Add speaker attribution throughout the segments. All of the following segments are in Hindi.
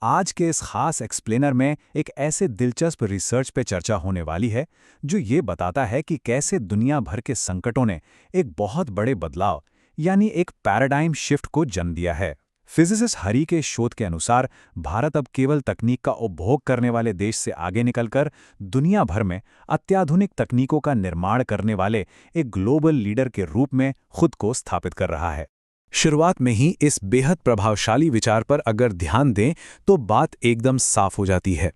Speaker 1: आज के इस खास एक्सप्लेनर में एक ऐसे दिलचस्प रिसर्च पे चर्चा होने वाली है जो ये बताता है कि कैसे दुनिया भर के संकटों ने एक बहुत बड़े बदलाव यानी एक पैराडाइम शिफ्ट को जन्म दिया है। फिजिसिस्ट हरी के शोध के अनुसार भारत अब केवल तकनीक का उपभोग करने वाले देश से आगे निकलकर दुनिया भर में अत्याधुनिक तकनीकों का निर्माण करने वाले एक ग्लोबल लीडर के रूप में खुद को स्थापित कर रहा है। शुरुआत में ही इस बेहद प्रभावशाली विचार पर अगर ध्यान दें तो बात एकदम साफ हो जाती है।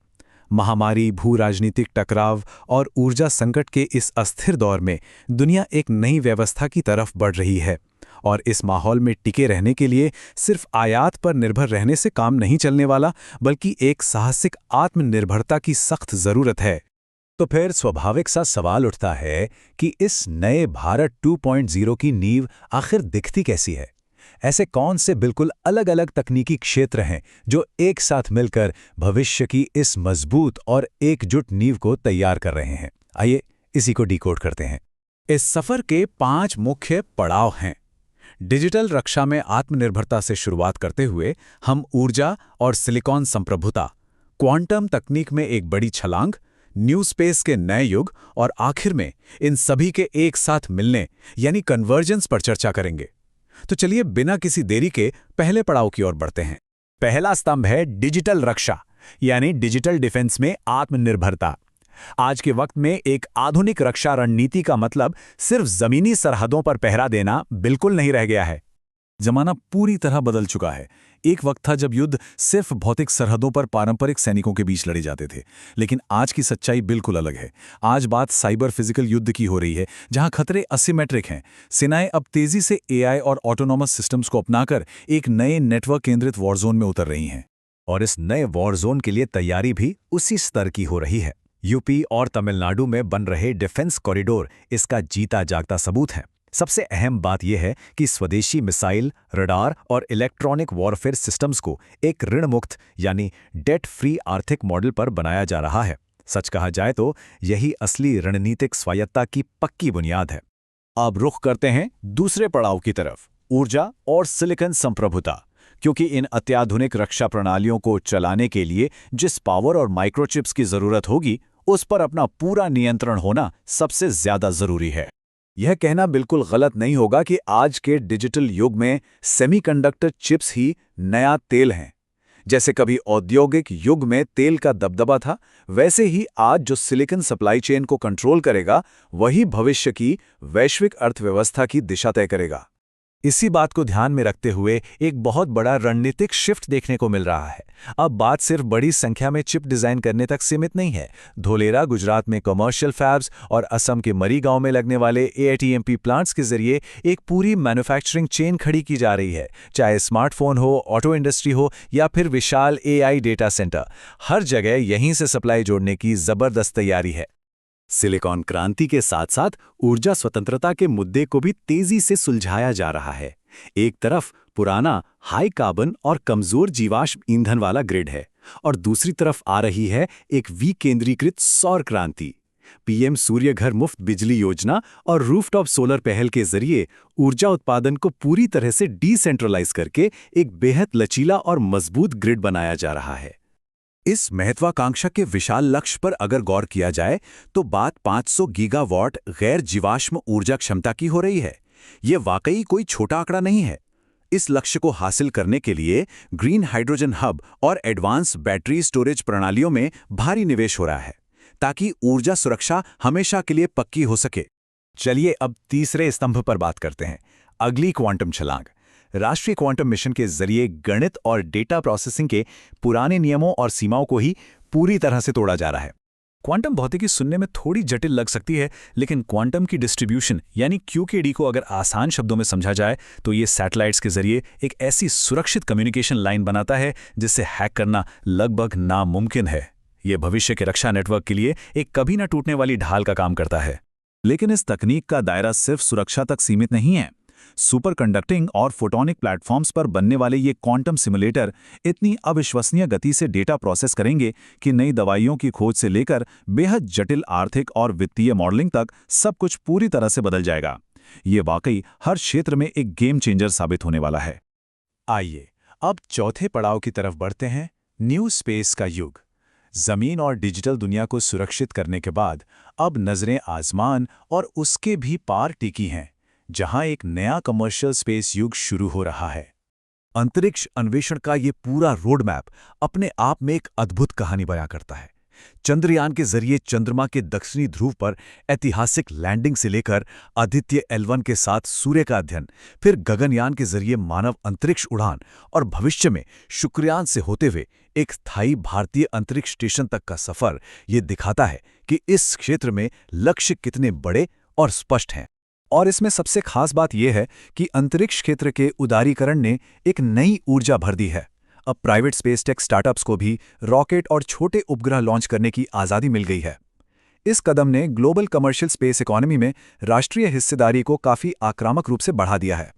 Speaker 1: महामारी, भू राजनीतिक टकराव और ऊर्जा संकट के इस अस्थिर दौर में दुनिया एक नई व्यवस्था की तरफ बढ़ रही है और इस माहौल में टिके रहने के लिए सिर्फ आयात पर निर्भर रहने से काम नहीं चलने वाला, बल्कि एक साहसिक आत्मनिर्भरता की सख्त जरूरत है। तो फिर स्वाभाविक सा सवाल उठता है कि इस नए भारत 2.0 की नींव आखिर दिखती कैसी है? ऐसे कौन से बिल्कुल अलग अलग तकनीकी क्षेत्र हैं जो एक साथ मिलकर भविष्य की इस मजबूत और एकजुट नींव को तैयार कर रहे हैं? आइए इसी को डिकोड करते हैं। इस सफर के 5 मुख्य पड़ाव हैं। डिजिटल रक्षा में आत्मनिर्भरता से शुरुआत करते हुए हम ऊर्जा और सिलिकॉन संप्रभुता, क्वांटम तकनीक में एक बड़ी छलांग, न्यू स्पेस के नए युग और आखिर में इन सभी के एक साथ मिलने यानी कन्वर्जेंस पर चर्चा करेंगे। तो चलिए बिना किसी देरी के पहले पड़ाव की ओर बढ़ते हैं। पहला स्तंभ है डिजिटल रक्षा यानी डिजिटल डिफेंस में आत्मनिर्भरता। आज के वक्त में एक आधुनिक रक्षा रणनीति का मतलब सिर्फ जमीनी सरहदों पर पहरा देना बिल्कुल नहीं रह गया है। जमाना पूरी तरह बदल चुका है। एक वक्त था जब युद्ध सिर्फ भौतिक सरहदों पर पारंपरिक सैनिकों के बीच लड़े जाते थे, लेकिन आज की सच्चाई बिल्कुल अलग है। आज बात साइबर फिजिकल युद्ध की हो रही है, जहां खतरे असिमेट्रिक हैं। सेनाएं अब तेजी से एआई और ऑटोनॉमस सिस्टम्स को अपनाकर एक नए नेटवर्क केंद्रित वॉरजोन में उतर रही हैं। और इस नए वॉरजोन के लिए तैयारी भी उसी स्तर की हो रही है। यूपी और तमिलनाडु में बन रहे डिफेंस कॉरिडोर इसका जीता जागता सबूत है। सबसे अहम बात यह है कि स्वदेशी मिसाइल, रडार और इलेक्ट्रॉनिक वॉरफेयर सिस्टम्स को एक ऋण मुक्त यानी डेट फ्री आर्थिक मॉडल पर बनाया जा रहा है। सच कहा जाए तो यही असली रणनीतिक स्वायत्तता की पक्की बुनियाद है। अब रुख करते हैं दूसरे पड़ाव की तरफ, ऊर्जा और सिलिकॉन संप्रभुता। क्योंकि इन अत्याधुनिक रक्षा प्रणालियों को चलाने के लिए जिस पावर और माइक्रोचिप्स की जरूरत होगी, उस पर अपना पूरा नियंत्रण होना सबसे ज्यादा जरूरी है। यह कहना बिल्कुल गलत नहीं होगा कि आज के डिजिटल युग में सेमीकंडक्टर चिप्स ही नया तेल हैं। जैसे कभी औद्योगिक युग में तेल का दबदबा था, वैसे ही आज जो सिलिकॉन सप्लाई चेन को कंट्रोल करेगा, वही भविष्य की वैश्विक अर्थव्यवस्था की दिशा तय करेगा। इसी बात को ध्यान में रखते हुए एक बहुत बड़ा रणनीतिक शिफ्ट देखने को मिल रहा है। अब बात सिर्फ बड़ी संख्या में चिप डिजाइन करने तक सीमित नहीं है। धोलेरा, गुजरात में कमर्शियल फैब्स और असम के मरीगांव में लगने वाले एआईटीएमपी प्लांट्स के जरिए एक पूरी मैन्युफैक्चरिंग चेन खड़ी की जा रही है। चाहे स्मार्टफोन हो, ऑटो इंडस्ट्री हो या फिर विशाल एआई डेटा सेंटर, हर जगह यहीं से सप्लाई जोड़ने की जबरदस्त तैयारी है। सिलिकॉन क्रांति के साथ साथ ऊर्जा स्वतंत्रता के मुद्दे को भी तेजी से सुलझाया जा रहा है। एक तरफ पुराना हाई कार्बन और कमजोर जीवाश्म ईंधन वाला ग्रिड है और दूसरी तरफ आ रही है एक विकेंद्रीकृत सौर क्रांति। पीएम सूर्य घर मुफ्त बिजली योजना और रूफटॉप सोलर पहल के जरिए ऊर्जा उत्पादन को पूरी तरह से डिसेंट्रलाइज करके एक बेहद लचीला और मजबूत ग्रिड बनाया जा रहा है। इस महत्वाकांक्षा के विशाल लक्ष्य पर अगर गौर किया जाए तो बात 500 गीगावाट गैर जीवाश्म ऊर्जा क्षमता की हो रही है। यह वाकई कोई छोटा आंकड़ा नहीं है। इस लक्ष्य को हासिल करने के लिए ग्रीन हाइड्रोजन हब और एडवांस बैटरी स्टोरेज प्रणालियों में भारी निवेश हो रहा है, ताकि ऊर्जा सुरक्षा हमेशा के लिए पक्की हो सके। चलिए अब तीसरे स्तंभ पर बात करते हैं, अगली क्वांटम छलांग। राष्ट्रीय क्वांटम मिशन के जरिए गणित और डेटा प्रोसेसिंग के पुराने नियमों और सीमाओं को ही पूरी तरह से तोड़ा जा रहा है। क्वांटम भौतिकी सुनने में थोड़ी जटिल लग सकती है, लेकिन क्वांटम की डिस्ट्रीब्यूशन यानी क्यूकेडी को अगर आसान शब्दों में समझा जाए तो ये सैटेलाइट्स के जरिए एक ऐसी सुरक्षित कम्युनिकेशन लाइन बनाता है जिससे हैक करना लगभग नामुमकिन है। ये भविष्य के रक्षा नेटवर्क के लिए एक कभी न टूटने वाली ढाल का काम करता है। लेकिन इस तकनीक का दायरा सिर्फ सुरक्षा तक सीमित नहीं है। सुपर कंडक्टिंग और फोटोनिक प्लेटफॉर्म्स पर बनने वाले ये क्वांटम सिमुलेटर इतनी अविश्वसनीय गति से डेटा प्रोसेस करेंगे कि नई दवाइयों की खोज से लेकर बेहद जटिल आर्थिक और वित्तीय मॉडलिंग तक सब कुछ पूरी तरह से बदल जाएगा। ये वाकई हर क्षेत्र में एक गेम चेंजर साबित होने वाला है। आइए अब चौथे पड़ाव की तरफ बढ़ते हैं, न्यू स्पेस का युग। जमीन और डिजिटल दुनिया को सुरक्षित करने के बाद अब नजरें आसमान और उसके भी पार टिकी हैं, जहां एक नया कमर्शियल स्पेस युग शुरू हो रहा है।
Speaker 2: अंतरिक्ष अन्वेषण का ये पूरा रोड मैप अपने आप में एक अद्भुत कहानी बयां करता है। चंद्रयान के जरिए चंद्रमा के दक्षिणी ध्रुव पर ऐतिहासिक लैंडिंग से लेकर आदित्य L1 के साथ सूर्य का अध्ययन, फिर गगनयान के जरिए मानव अंतरिक्ष उड़ान और भविष्य में शुक्रयान से होते हुए एक स्थायी भारतीय अंतरिक्ष स्टेशन तक का सफर, ये दिखाता है कि इस क्षेत्र में लक्ष्य कितने बड़े और स्पष्ट हैं।
Speaker 1: और इसमें सबसे खास बात यह है कि अंतरिक्ष क्षेत्र के उदारीकरण ने एक नई ऊर्जा भर दी है। अब प्राइवेट स्पेस टेक स्टार्टअप्स को भी रॉकेट और छोटे उपग्रह लॉन्च करने की आज़ादी मिल गई है। इस कदम ने ग्लोबल कमर्शियल स्पेस इकोनॉमी में राष्ट्रीय हिस्सेदारी को काफ़ी आक्रामक रूप से बढ़ा दिया है।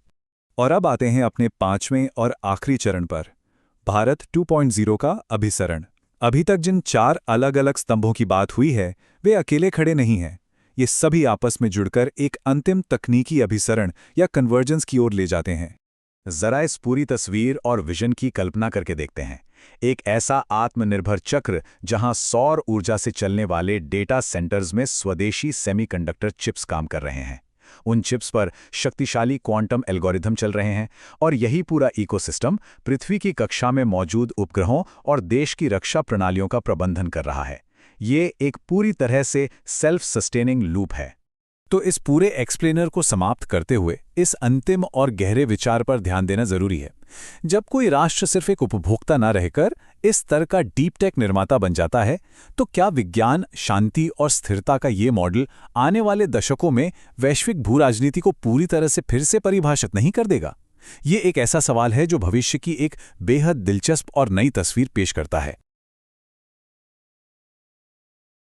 Speaker 1: और अब आते हैं अपने 5वें और आखिरी चरण पर, भारत 2.0 का अभिसरण। अभी तक जिन 4 अलग-अलग स्तंभों की बात हुई है, वे अकेले खड़े नहीं हैं। ये सभी आपस में जुड़कर एक अंतिम तकनीकी अभिसरण या कन्वर्जेंस की ओर ले जाते हैं। जरा इस पूरी तस्वीर और विजन की कल्पना करके देखते हैं। एक ऐसा आत्मनिर्भर चक्र जहां सौर ऊर्जा से चलने वाले डेटा सेंटर्स में स्वदेशी सेमीकंडक्टर चिप्स काम कर रहे हैं। उन चिप्स पर शक्तिशाली क्वांटम एल्गोरिथम चल रहे हैं और यही पूरा इकोसिस्टम पृथ्वी की कक्षा में मौजूद उपग्रहों और देश की रक्षा प्रणालियों का प्रबंधन कर रहा है। ये एक पूरी तरह से सेल्फ सस्टेनिंग लूप है। तो इस पूरे एक्सप्लेनर को समाप्त करते हुए इस अंतिम और गहरे विचार पर ध्यान देना जरूरी है। जब कोई राष्ट्र सिर्फ एक उपभोक्ता न रहकर इस स्तर का डीप टेक निर्माता बन जाता है, तो क्या विज्ञान, शांति और स्थिरता का ये मॉडल आने वाले दशकों में वैश्विक भू-राजनीति को पूरी तरह से फिर से परिभाषित नहीं कर देगा? ये एक ऐसा सवाल है जो भविष्य की एक बेहद दिलचस्प और नई तस्वीर पेश करता है।